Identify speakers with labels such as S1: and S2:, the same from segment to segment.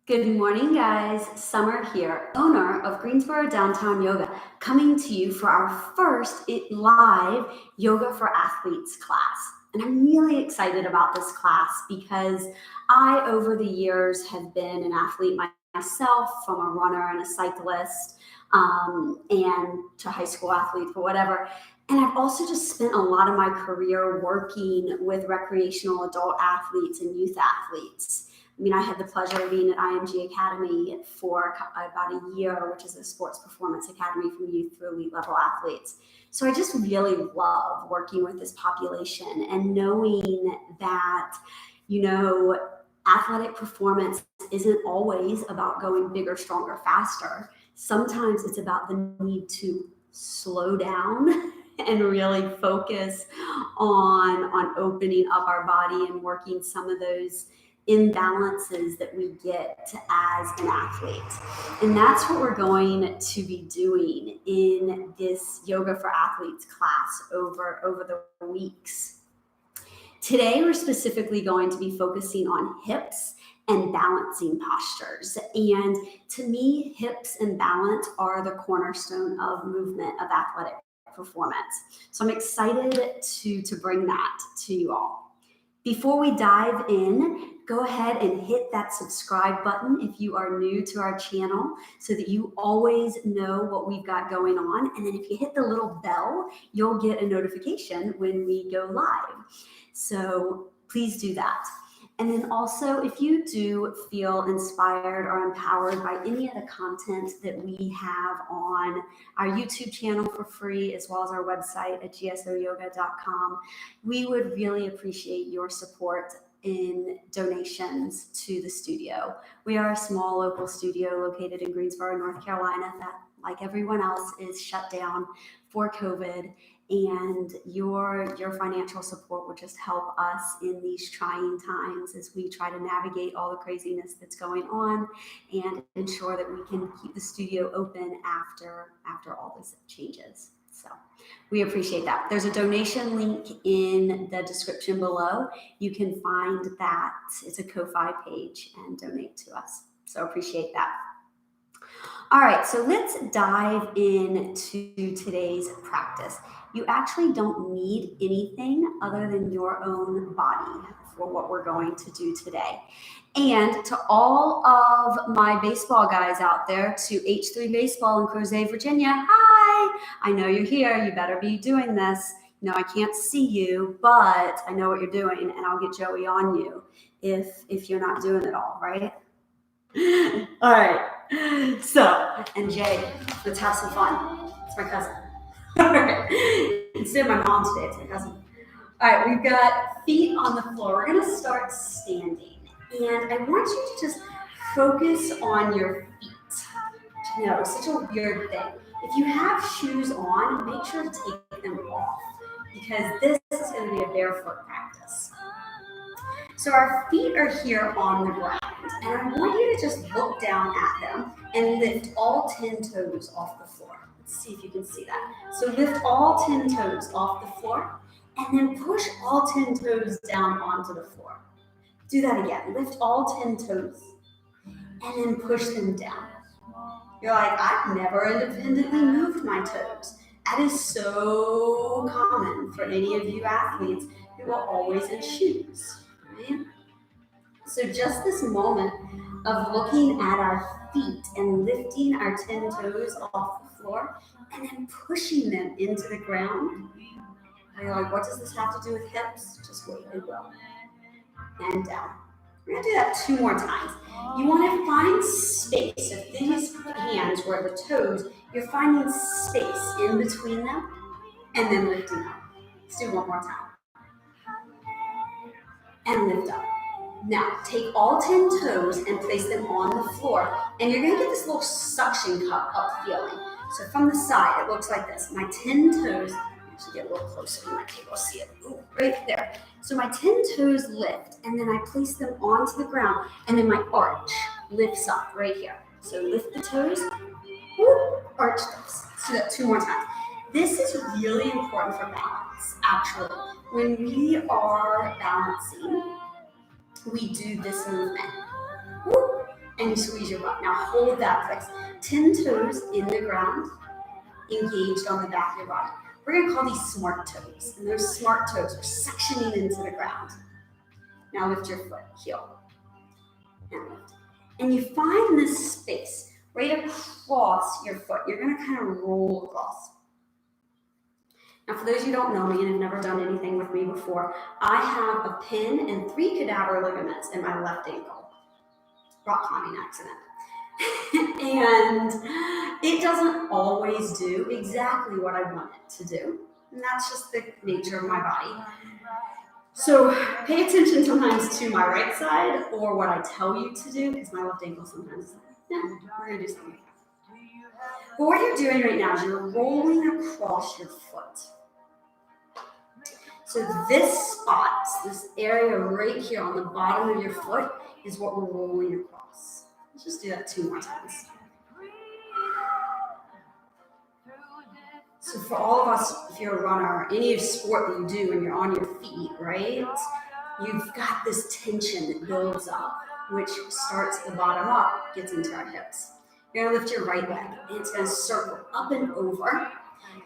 S1: Good morning, guys. Summer here, owner of Greensboro Downtown Yoga, coming to you for our first live Yoga for Athletes class. And I'm really excited about this class because I, over the years, have been an athlete myself, from a runner and a cyclist, and to high school athlete or whatever. And I've also just spent a lot of my career working with recreational adult athletes and youth athletes. I mean, I had the pleasure of being at IMG Academy for about a year, which is a sports performance academy from youth to elite level athletes. So I just really love working with this population and knowing that, athletic performance isn't always about going bigger, stronger, faster. Sometimes it's about the need to slow down and really focus on opening up our body and working some of those imbalances that we get as an athlete. And that's what we're going to be doing in this Yoga for Athletes class over the weeks. Today, we're specifically going to be focusing on hips and balancing postures. And to me, hips and balance are the cornerstone of movement of athletic performance. So I'm excited to bring that to you all. Before we dive in, go ahead and hit that subscribe button if you are new to our channel so that you always know what we've got going on. And then if you hit the little bell, you'll get a notification when we go live. So please do that. And then also, if you do feel inspired or empowered by any of the content that we have on our YouTube channel for free, as well as our website at gsoyoga.com, we would really appreciate your support in donations to the studio. We are a small local studio located in Greensboro, North Carolina, that, like everyone else, is shut down for COVID. And your financial support will just help us in these trying times as we try to navigate all the craziness that's going on and ensure that we can keep the studio open after all this changes. So we appreciate that. There's a donation link in the description below. You can find that. It's a Ko-Fi page and donate to us. So appreciate that. All right, so let's dive into today's practice. You actually don't need anything other than your own body for what we're going to do today. And to all of my baseball guys out there, to H3 Baseball in Crozet, Virginia, hi! I know you're here. You better be doing this. No, I can't see you, but I know what you're doing, and I'll get Joey on you if you're not doing it all, right? All right. So, and Jay, let's have some fun. It's my cousin. All right. Instead of my mom today, it's my cousin. All right, we've got feet on the floor. We're going to start standing. And I want you to just focus on your feet. You know, it's such a weird thing. If you have shoes on, make sure to take them off because this is going to be a barefoot practice. So our feet are here on the ground, and I want you to just look down at them and lift all 10 toes off the floor. Let's see if you can see that. So lift all 10 toes off the floor, and then push all 10 toes down onto the floor. Do that again. Lift all 10 toes, and then push them down. You're like, I've never independently moved my toes. That is so common for any of you athletes who are always in shoes. Right? So just this moment of looking at our feet and lifting our 10 toes off the floor and then pushing them into the ground. And you're like, what does this have to do with hips? Just wait, it will. And down. We're going to do that 2 more times. You want to find space. If these hands were the toes, you're finding space in between them and then lifting up. Let's do 1 more time. And lift up. Now, take all 10 toes and place them on the floor, and you're going to get this little suction cup up feeling. So from the side, it looks like this. My 10 toes, actually get a little closer, you might be able to see it. Ooh, right there. So my 10 toes lift, and then I place them onto the ground, and then my arch lifts up right here. So lift the toes, whoop, arch lifts. So that 2 more times. This is really important for balance, actually. When we are balancing, we do this movement. Whoop, and you squeeze your butt. Now hold that place. 10 toes in the ground, engaged on the back of your body. We're gonna call these smart toes, and those smart toes are sectioning into the ground. Now lift your foot, heel, and lift. And you find this space right across your foot. You're gonna kind of roll across. Now for those of you who don't know me and have never done anything with me before, I have a pin and 3 cadaver ligaments in my left ankle. Rock climbing accident. And it doesn't always do exactly what I want it to do. And that's just the nature of my body. So pay attention sometimes to my right side or what I tell you to do, because my left ankle sometimes is like, yeah, we're gonna do something. But what you're doing right now is you're rolling across your foot. So this spot, this area right here on the bottom of your foot is what we're rolling across. Let's just do that 2 more times. So for all of us, if you're a runner, any sport that you do when you're on your feet, right? You've got this tension that builds up, which starts at the bottom up, gets into our hips. You're gonna lift your right leg, and it's gonna circle up and over,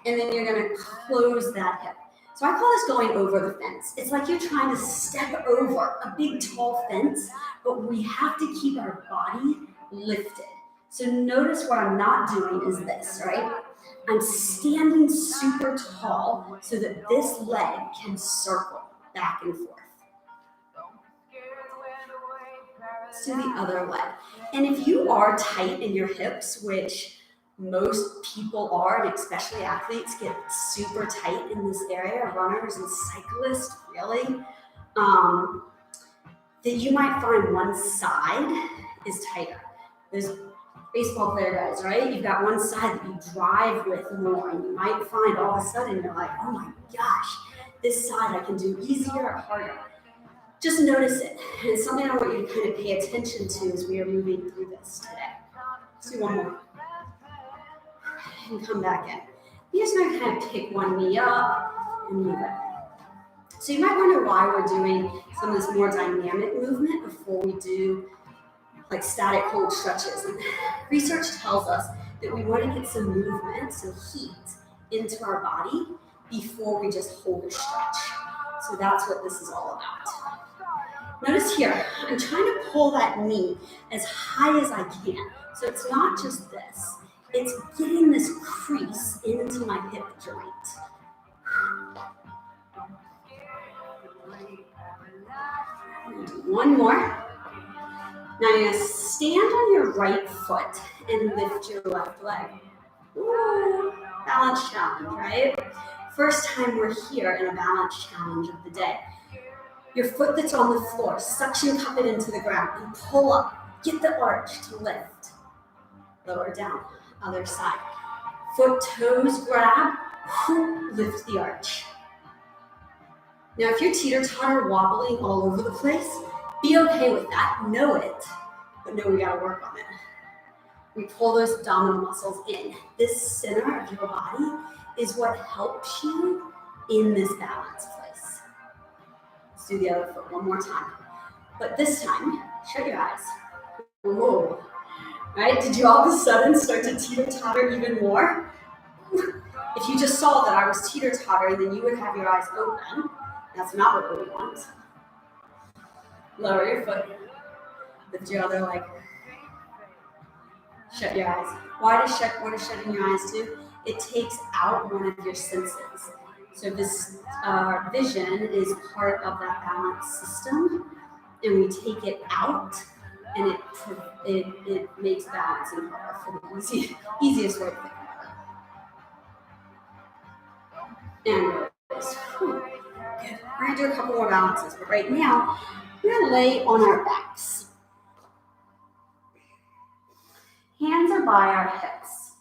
S1: and then you're gonna close that hip. So I call this going over the fence. It's like you're trying to step over a big tall fence, but we have to keep our body lifted. So notice what I'm not doing is this, right? I'm standing super tall so that this leg can circle back and forth. Let's do the other leg. And if you are tight in your hips, which most people are, and especially athletes get super tight in this area, runners and cyclists, really, that you might find one side is tighter. There's baseball player guys, right? You've got one side that you drive with more, and you might find all of a sudden you're like, oh my gosh, this side I can do easier or harder. Just notice it. And it's something I want you to kind of pay attention to as we are moving through this today. Let's do one more. And come back in. You're just going to kind of pick one knee up and move it. So you might wonder why we're doing some of this more dynamic movement before we do like static hold stretches. And research tells us that we want to get some movement, some heat into our body before we just hold a stretch. So that's what this is all about. Notice here, I'm trying to pull that knee as high as I can. So it's not just this, it's getting this crease into my hip joint. I'm gonna do one more. Now you're gonna stand on your right foot and lift your left leg. Ooh, balance challenge, right? First time we're here in a balance challenge of the day. Your foot that's on the floor, suction cup it into the ground and pull up. Get the arch to lift. Lower down, other side. Foot toes grab, lift the arch. Now if you're teeter-totter wobbling all over the place, be okay with that, know it, but know we gotta work on it. We pull those abdominal muscles in. This center of your body is what helps you in this balance place. Let's do the other foot one more time. But this time, shut your eyes. Whoa. Right? Did you all of a sudden start to teeter-totter even more? If you just saw that I was teeter-tottering, then you would have your eyes open. That's not what we want. Lower your foot. Lift your other leg. Shut your eyes. What does shutting your eyes do? It takes out one of your senses. So this vision is part of that balance system, and we take it out, and it makes balancing harder for the easiest way to think about it. And release. Good. We're gonna do a couple more balances, but right now we're gonna lay on our backs. Hands are by our hips.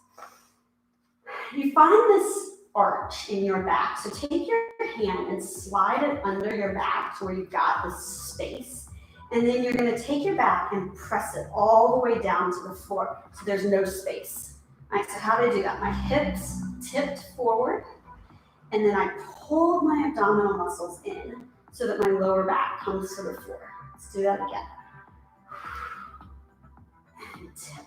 S1: You find this arch in your back. So take your hand and slide it under your back to where you've got this space. And then you're going to take your back and press it all the way down to the floor so there's no space. All right, so how do I do that? My hips tipped forward, and then I pulled my abdominal muscles in so that my lower back comes to the floor. Let's do that again. tip.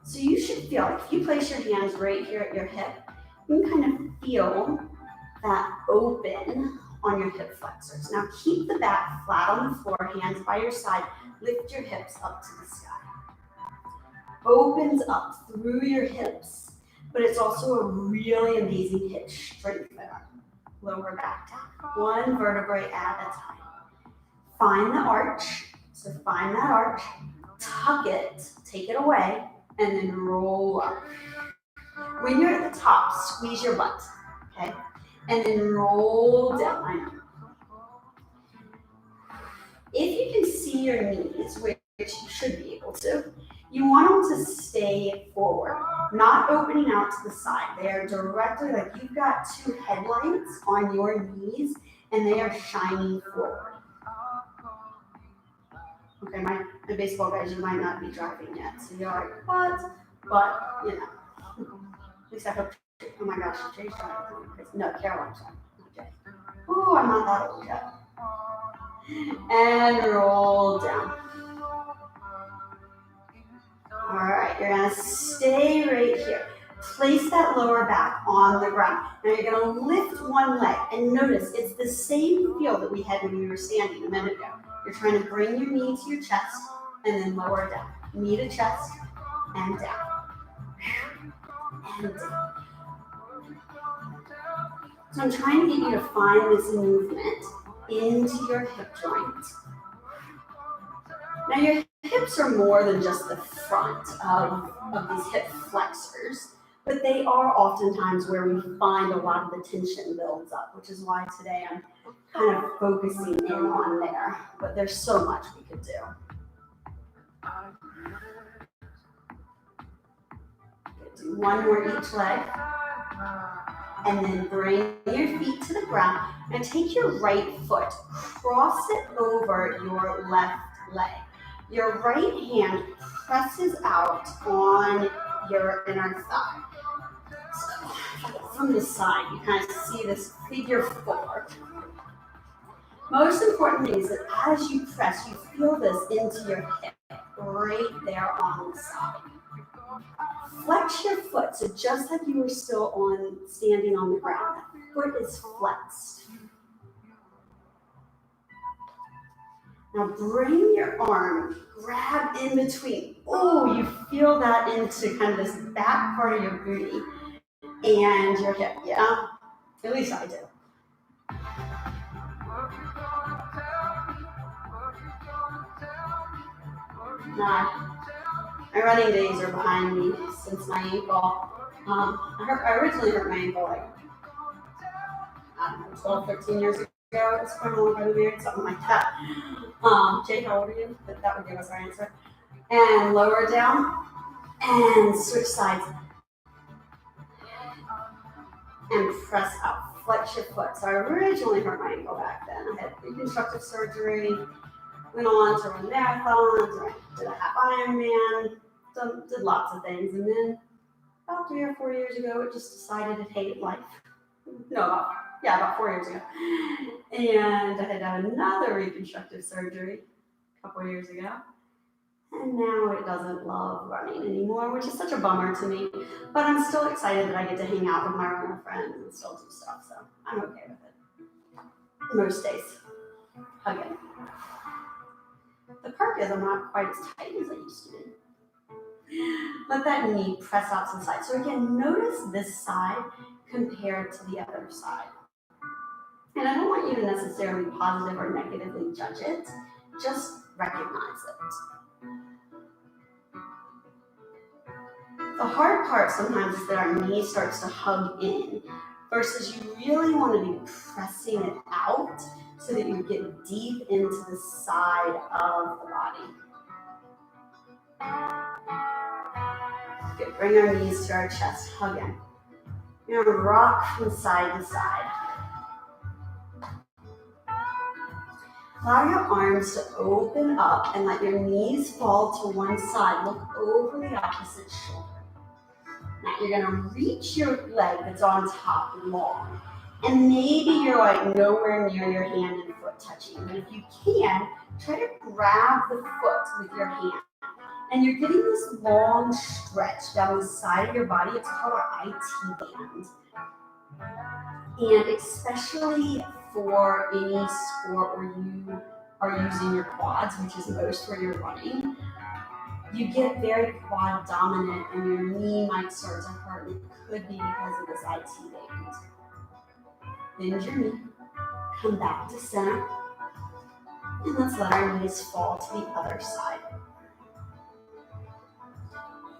S1: So you should feel, like if you place your hands right here at your hip, you can kind of feel that open on your hip flexors. Now keep the back flat on the floor, hands by your side, lift your hips up to the sky. Opens up through your hips, but it's also a really amazing hip strengthener. Lower back down, one vertebrae at a time. Find the arch, so find that arch, tuck it, take it away, and then roll up. When you're at the top, squeeze your butt, okay? And then roll down. I know. If you can see your knees, which you should be able to, you want them to stay forward, not opening out to the side. They are directly, like you've got two headlights on your knees, and they are shining forward. Okay, my baseball guys, you might not be driving yet, so you're like, what? But, you know, at least I hope, oh my gosh, Jay's driving. No, Caroline's driving, not Jay. Ooh, I'm not that old yet. And roll down. All right, you're gonna stay right here. Place that lower back on the ground. Now you're gonna lift one leg, and notice it's the same feel that we had when we were standing a minute ago. You're trying to bring your knee to your chest and then lower down. Knee to chest and down. And down. So I'm trying to get you to find this movement into your hip joint. Now your hips are more than just the front of these hip flexors, but they are oftentimes where we find a lot of the tension builds up, which is why today I'm kind of focusing in on there, but there's so much we could do. Do one more each leg, and then bring your feet to the ground. Now take your right foot, cross it over your left leg. Your right hand presses out on your inner thigh. So from the side, you kind of see this figure four. Most important thing is that as you press, you feel this into your hip, right there on the side. Flex your foot, so just like you were still standing on the ground, that foot is flexed. Now bring your arm, grab in between. Oh, you feel that into kind of this back part of your booty and your hip, yeah? At least I do. Now, my running days are behind me since my ankle. I originally hurt my ankle like, I don't know, 12, 13 years ago. It's quite a long time married, something like that. Jay, how old are you? That would give us our answer. And lower down and switch sides. And press out. Flex your foot. So I originally hurt my ankle back then. I had reconstructive surgery, went on to run marathons, did a half Ironman, did lots of things. And then about 3 or 4 years ago, it just decided it hated life. No, about 4 years ago. And I had done another reconstructive surgery a couple years ago. And now it doesn't love running anymore, which is such a bummer to me. But I'm still excited that I get to hang out with my runner friends and still do stuff, so I'm okay with it. Most days. Again. The perk is I'm not quite as tight as I used to be. Let that knee press out to the side. So again, notice this side compared to the other side. And I don't want you to necessarily positive or negatively judge it, just recognize it. The hard part sometimes is that our knee starts to hug in versus you really want to be pressing it out so that you get deep into the side of the body. Good. Bring our knees to our chest, hug in. You're going to rock from side to side. Allow your arms to open up and let your knees fall to one side. Look over the opposite shoulder. Now you're going to reach your leg that's on top long. And maybe you're like nowhere near your hand and foot touching. But if you can, try to grab the foot with your hand. And you're getting this long stretch down the side of your body. It's called our IT band. And especially for any sport where you are using your quads, which is most where you're running, you get very quad dominant and your knee might start to hurt. It could be because of this IT band. Bend your knee, come back to center, and let's let our knees fall to the other side.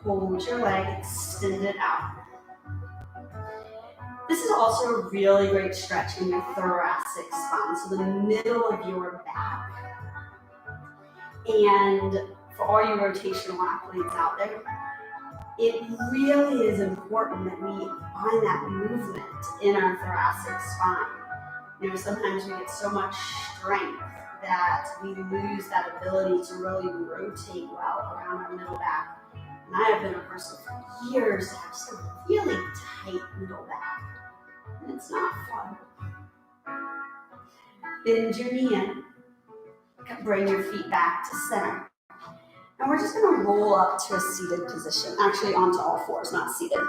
S1: Hold your leg, extend it out. This is also a really great stretch in your thoracic spine, so the middle of your back. And for all you rotational athletes out there, it really is important that we find that movement in our thoracic spine. You know, sometimes we get so much strength that we lose that ability to really rotate well around our middle back. And I have been a person for years that have just a really tight middle back. And it's not fun. Bend your knee in. Bring your feet back to center. And we're just going to roll up to a seated position, actually onto all fours, not seated.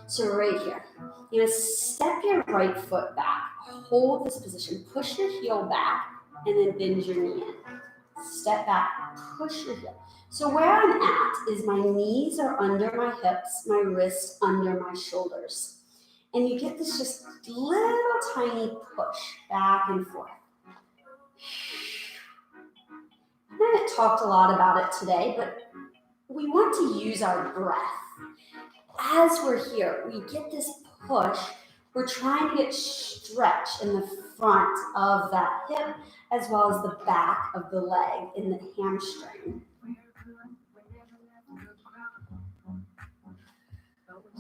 S1: So right here, you're going to step your right foot back, hold this position, push your heel back, and then bend your knee in. Step back, push your heel. So where I'm at is my knees are under my hips, my wrists under my shoulders. And you get this just little tiny push back and forth. I haven't talked a lot about it today, but we want to use our breath. As we're here, we get this push. We're trying to get stretch in the front of that hip as well as the back of the leg in the hamstring.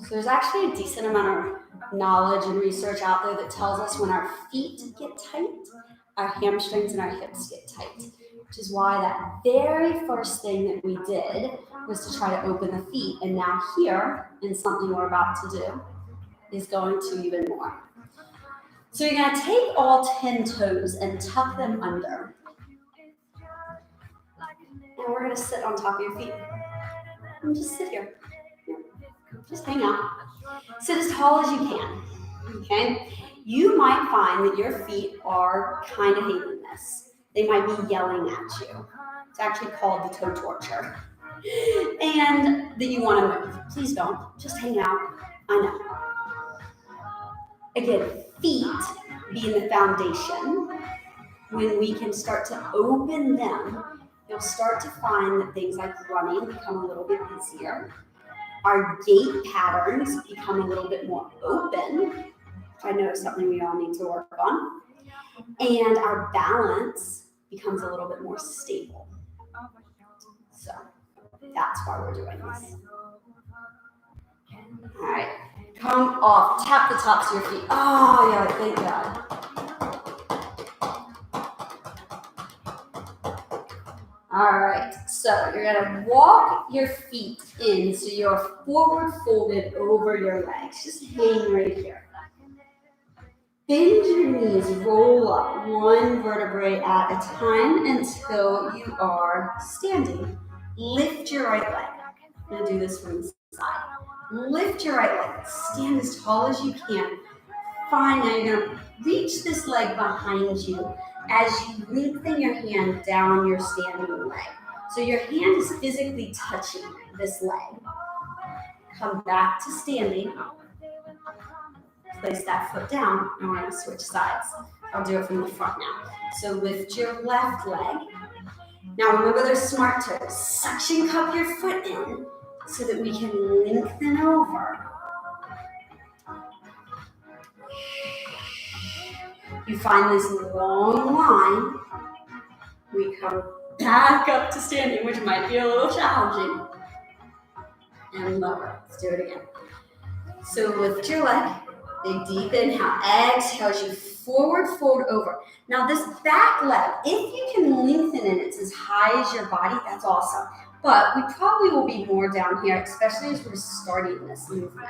S1: So there's actually a decent amount of knowledge and research out there that tells us when our feet get tight, our hamstrings and our hips get tight, which is why that very first thing that we did was to try to open the feet. And now here, in something we're about to do, is going to even more. So you're going to take all 10 toes and tuck them under. And we're going to sit on top of your feet. And just sit here. Just hang out. Sit as tall as you can. Okay? You might find that your feet are kind of hating this. They might be yelling at you. It's actually called the toe torture. And that you want to move. Please don't. Just hang out. I know. Again, feet being the foundation. When we can start to open them, you'll start to find that things like running become a little bit easier. Our gait patterns become a little bit more open, which I know is something we all need to work on. And our balance becomes a little bit more stable. So that's why we're doing this. All right, come off, tap the tops of your feet. Oh yeah, thank God. All right, so you're gonna walk your feet in so you're forward folded over your legs. Just hang right here. Bend your knees, roll up one vertebrae at a time until you are standing. Lift your right leg. I'm gonna do this from the side. Lift your right leg, stand as tall as you can. Fine, now you're gonna reach this leg behind you as you lengthen your hand down your standing leg. So your hand is physically touching this leg. Come back to standing. Place that foot down, and we're going to switch sides. I'll do it from the front now. So lift your left leg. Now remember those smart toes. Suction cup your foot in so that we can lengthen over. You find this long line. We come back up to standing, which might be a little challenging. And lower. Let's do it again. So lift your leg. Big deep inhale. Exhale as you forward fold over. Now this back leg, if you can lengthen it, it's as high as your body, that's awesome. But we probably will be more down here, especially as we're starting this movement.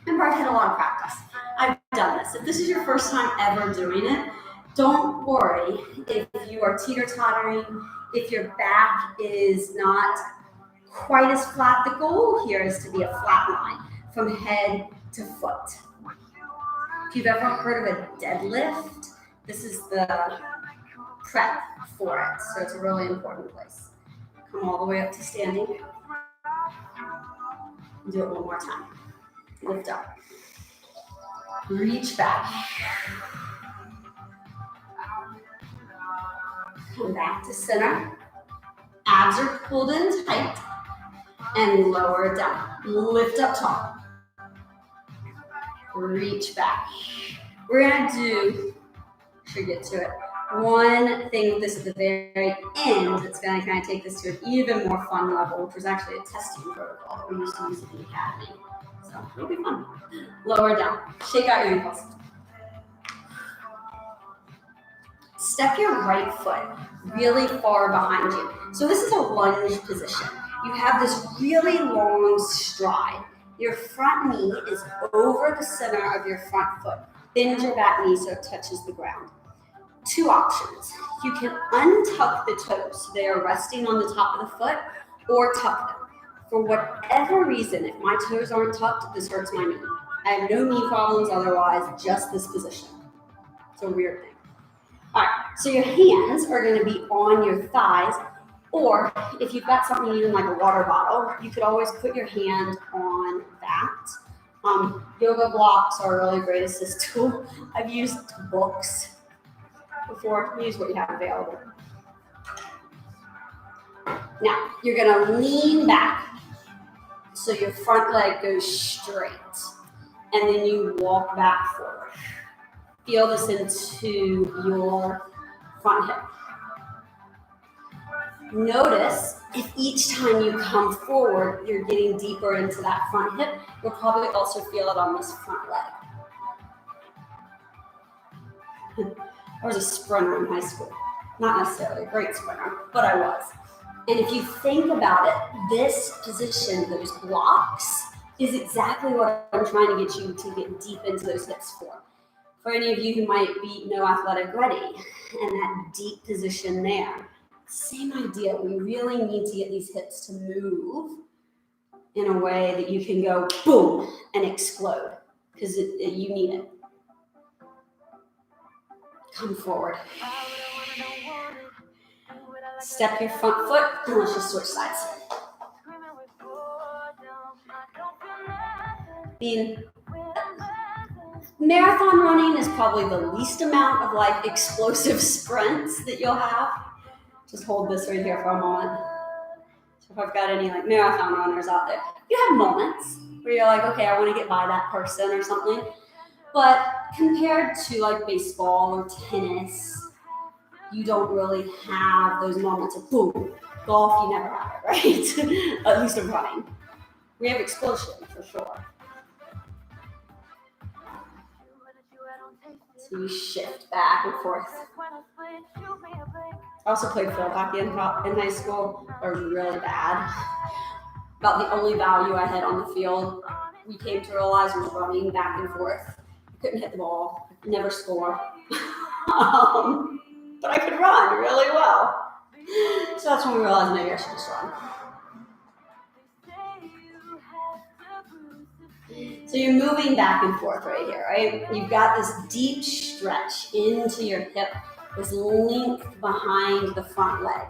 S1: Remember, I've had a lot of practice. I've done this. If this is your first time ever doing it, Don't worry if you are teeter-tottering, if your back is not quite as flat. The goal here is to be a flat line from head to foot. If you've ever heard of a deadlift, this is the prep for it. So it's a really important place. Come all the way up to standing. Do it one more time. Lift up. Reach back. Come back to center. Abs are pulled in tight. And lower down. Lift up tall. Reach back. We're going to do, should get to it, one thing with this at the very end that's going to kind of take this to an even more fun level, which was actually a testing protocol that we used to use in the academy. So it'll be fun. Lower down. Shake out your ankles. Step your right foot really far behind you. So this is a lunge position. You have this really long stride. Your front knee is over the center of your front foot. Bend your back knee so it touches the ground. Two options. You can untuck the toes so they are resting on the top of the foot, or tuck them. For whatever reason, if my toes aren't tucked, this hurts my knee. I have no knee problems otherwise, just this position. It's a weird thing. All right, so your hands are going to be on your thighs, or if you've got something even like a water bottle, you could always put your hand on that. Yoga blocks are a really great assist tool. I've used books before. Use what you have available. Now, you're going to lean back so your front leg goes straight, and then you walk back forward. Feel this into your front hip. Notice if each time you come forward, you're getting deeper into that front hip. You'll probably also feel it on this front leg. I was a sprinter in high school. Not necessarily a great sprinter, but I was. And if you think about it, this position, those blocks, is exactly what I'm trying to get you to get deep into those hips for. For any of you who might be no athletic ready, and that deep position there, same idea. We really need to get these hips to move in a way that you can go boom and explode, because you need it. Come forward. Step your front foot, and let's just switch sides. Marathon running is probably the least amount of like explosive sprints that you'll have. Just hold this right here for a moment. So if I've got any like marathon runners out there, you have moments where you're like, okay, I want to get by that person or something. But compared to like baseball or tennis, you don't really have those moments of boom. Golf, you never have it, right? At least in running. We have explosion for sure. So you shift back and forth. I also played field hockey in high school. I was really bad. About the only value I had on the field, we came to realize, was running back and forth. I couldn't hit the ball, never score. But I could run really well. So that's when we realized maybe I should just run. So you're moving back and forth right here, right? You've got this deep stretch into your hip, this length behind the front leg.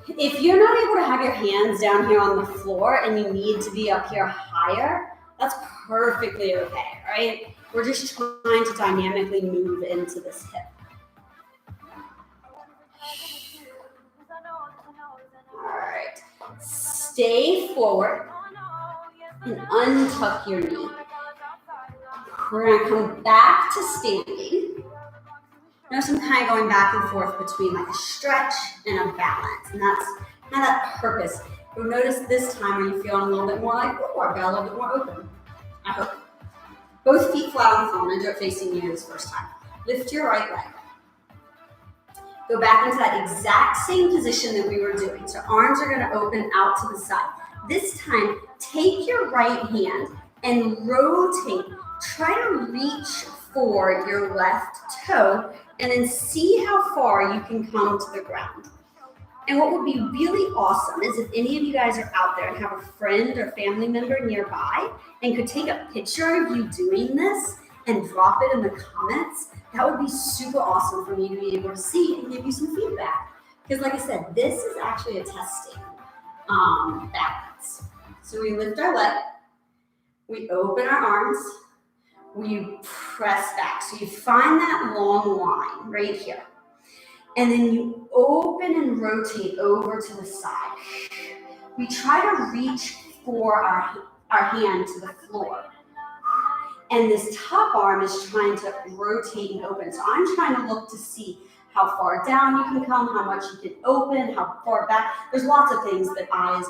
S1: If you're not able to have your hands down here on the floor and you need to be up here higher, that's perfectly okay, right? We're just trying to dynamically move into this hip. All right, stay forward and untuck your knee. We're gonna come back to standing. Notice I'm kind of going back and forth between like a stretch and a balance, and that's kind of that purpose. You'll notice this time where you feel a little bit more like, oh, I've got a little bit more open. I hope. Both feet flat on the floor. I'm gonna do it facing you this first time. Lift your right leg. Go back into that exact same position that we were doing. So arms are gonna open out to the side. This time, take your right hand and rotate. Try to reach for your left toe and then see how far you can come to the ground. And what would be really awesome is if any of you guys are out there and have a friend or family member nearby and could take a picture of you doing this and drop it in the comments. That would be super awesome for me to be able to see and give you some feedback. Because like I said, this is actually a testing balance. So we lift our leg, we open our arms, we press back. So you find that long line right here. And then you open and rotate over to the side. We try to reach for our hand to the floor. And this top arm is trying to rotate and open. So I'm trying to look to see how far down you can come, how much you can open, how far back. There's lots of things that I, as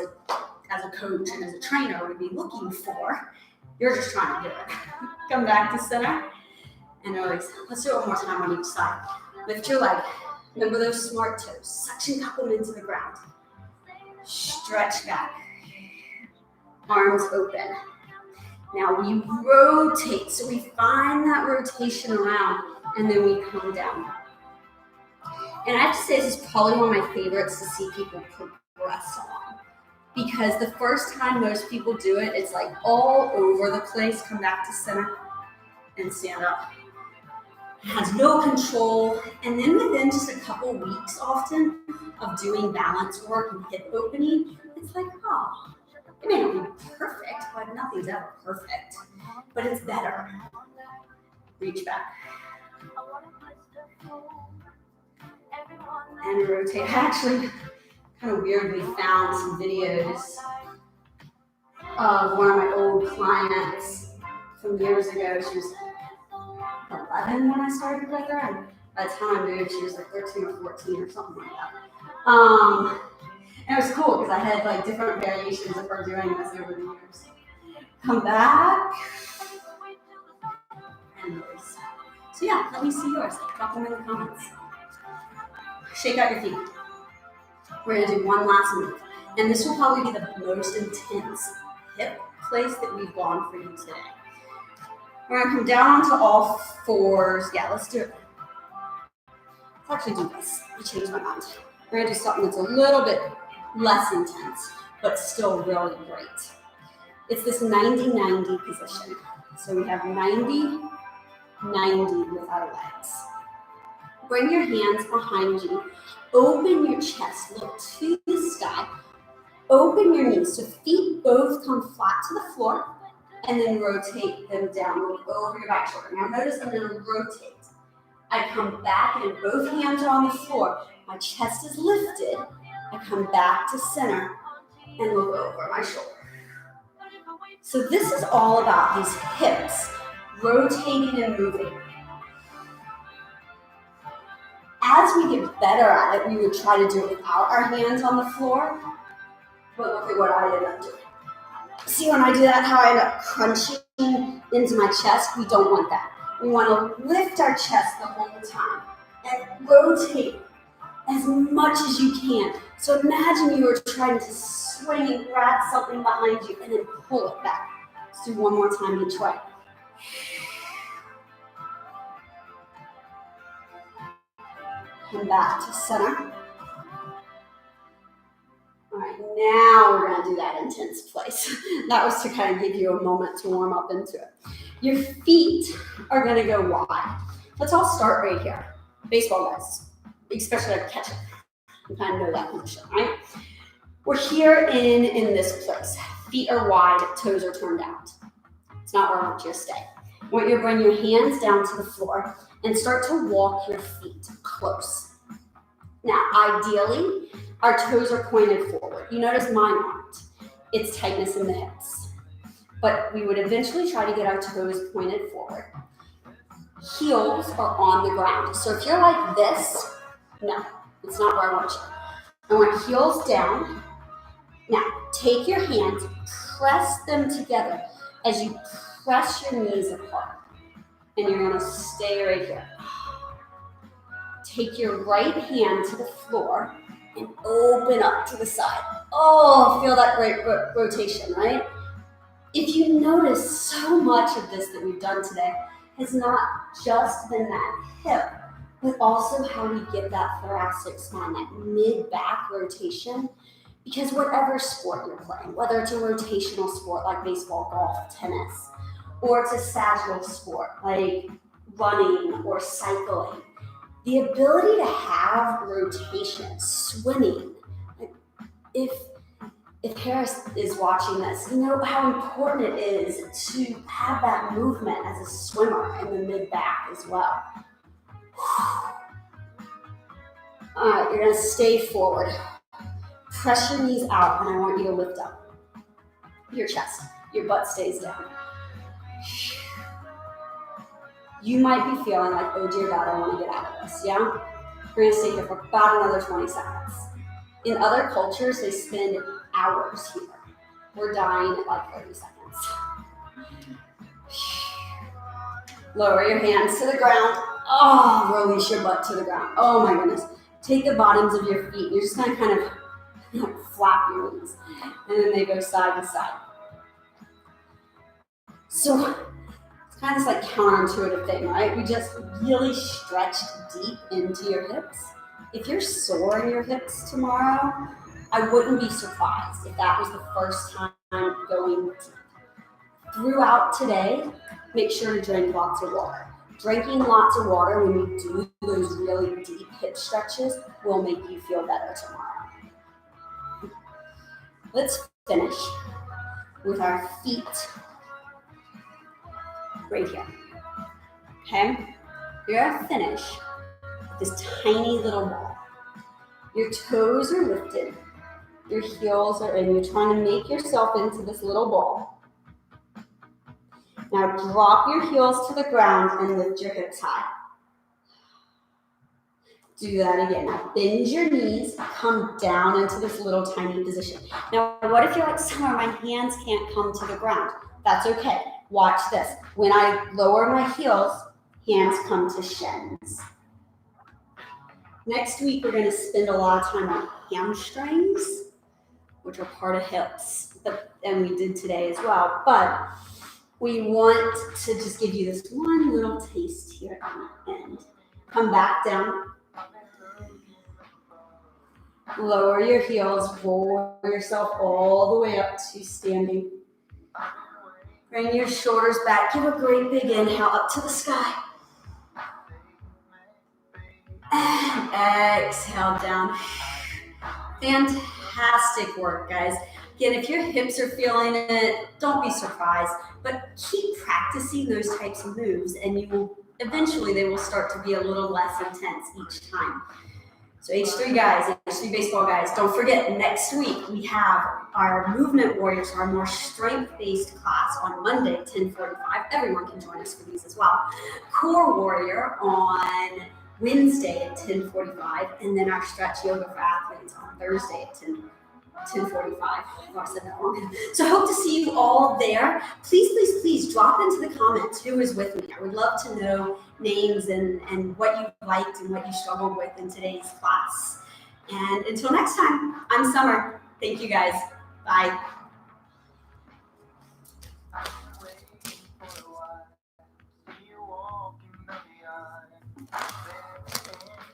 S1: a coach and as a trainer, would be looking for. You're just trying to do it. Come back to center. And release. Let's do it one more time on each side. Lift your leg. Remember those smart toes. Suction cup them into the ground. Stretch back. Arms open. Now we rotate. So we find that rotation around and then we come down. And I have to say this is probably one of my favorites to see people progress on. Because the first time most people do it, it's like all over the place. Come back to center and stand up. Has no control, and then within just a couple weeks often of doing balance work and hip opening, it's like, oh, it may not be perfect, but nothing's ever perfect, but it's better. Reach back. And rotate. I actually kind of weirdly found some videos of one of my old clients from years ago. She was 11 when I started with her, and by the time I moved, she was like 13 or 14 or something like that. And it was cool because I had like different variations of her doing this over the years. Come back and release. So yeah, let me see yours. Drop them in the comments. Shake out your feet. We're gonna do one last move, and this will probably be the most intense hip place that we've gone for you today. We're gonna come down onto all fours. Yeah, let's do it. Let's actually do this. I changed my mind. We're gonna do something that's a little bit less intense, but still really great. It's this 90-90 position. So we have 90-90 with our legs. Bring your hands behind you. Open your chest. Look to the sky. Open your knees. So feet both come flat to the floor. And then rotate them down, look over your back shoulder. Now notice I'm going to rotate. I come back and both hands are on the floor. My chest is lifted. I come back to center and look over my shoulder. So this is all about these hips rotating and moving. As we get better at it, we would try to do it without our hands on the floor. But look at what I ended up doing. See, when I do that, how I end up crunching into my chest? We don't want that. We want to lift our chest the whole time and rotate as much as you can. So imagine you were trying to swing and grab something behind you and then pull it back. Let's do one more time each way. Come back to center. All right, now we're going to do that intense place. That was to kind of give you a moment to warm up into it. Your feet are going to go wide. Let's all start right here. Baseball guys, especially like catching. You kind of know that motion, right? We're here in this place. Feet are wide, toes are turned out. It's not where I want you to stay. I want you to bring your hands down to the floor and start to walk your feet close. Now, ideally, our toes are pointed forward. You notice mine aren't. It's tightness in the hips. But we would eventually try to get our toes pointed forward. Heels are on the ground. So if you're like this, no, it's not where I want you. I want heels down. Now, take your hands, press them together as you press your knees apart. And you're going to stay right here. Take your right hand to the floor and open up to the side. Oh, feel that great rotation, right? If you notice, so much of this that we've done today has not just been that hip but also how we get that thoracic spine, that mid-back rotation. Because whatever sport you're playing, whether it's a rotational sport like baseball, golf, tennis, or it's a sagittal sport like running or cycling, the ability to have rotation, swimming. If Harris is watching this, you know how important it is to have that movement as a swimmer in the mid-back as well. All right, you're gonna stay forward. Press your knees out, and I want you to lift up your chest. Your butt stays down. You might be feeling like, oh dear God, I want to get out of this, yeah? We're gonna stay here for about another 20 seconds. In other cultures, they spend hours here. We're dying at like 30 seconds. Lower your hands to the ground. Oh, release your butt to the ground. Oh my goodness. Take the bottoms of your feet. You're just gonna kind of flap your knees. And then they go side to side. So it's kind of this like counterintuitive thing, right? We just really stretched deep into your hips. If you're sore in your hips tomorrow, I wouldn't be surprised if that was the first time going deep. Throughout today, make sure to drink lots of water. Drinking lots of water when you do those really deep hip stretches will make you feel better tomorrow. Let's finish with our feet right here. Okay? You're gonna finish with this tiny little ball. Your toes are lifted. Your heels are in. You're trying to make yourself into this little ball. Now drop your heels to the ground and lift your hips high. Do that again. Now bend your knees, come down into this little tiny position. Now what if you're like, Summer, my hands can't come to the ground? That's okay. Watch this. When I lower my heels, hands come to shins. Next week, we're going to spend a lot of time on hamstrings, which are part of hips, and we did today as well. But we want to just give you this one little taste here on the end. Come back down. Lower your heels, roll yourself all the way up to standing. Bring your shoulders back. Give a great big inhale up to the sky. And exhale down. Fantastic work, guys. Again, if your hips are feeling it, don't be surprised, but keep practicing those types of moves and you will eventually they will start to be a little less intense each time. So H3 guys, H3 baseball guys, don't forget next week we have our movement warriors, our more strength-based class on Monday, 10:45. Everyone can join us for these as well. Core warrior on Wednesday at 10:45, and then our stretch yoga for athletes on Thursday at 10:45. I said that wrong. So I hope to see you all there. Please drop into the comments who is with me. I would love to know names and what you liked and what you struggled with in today's class. And until next time, I'm Summer. Thank you guys. Bye.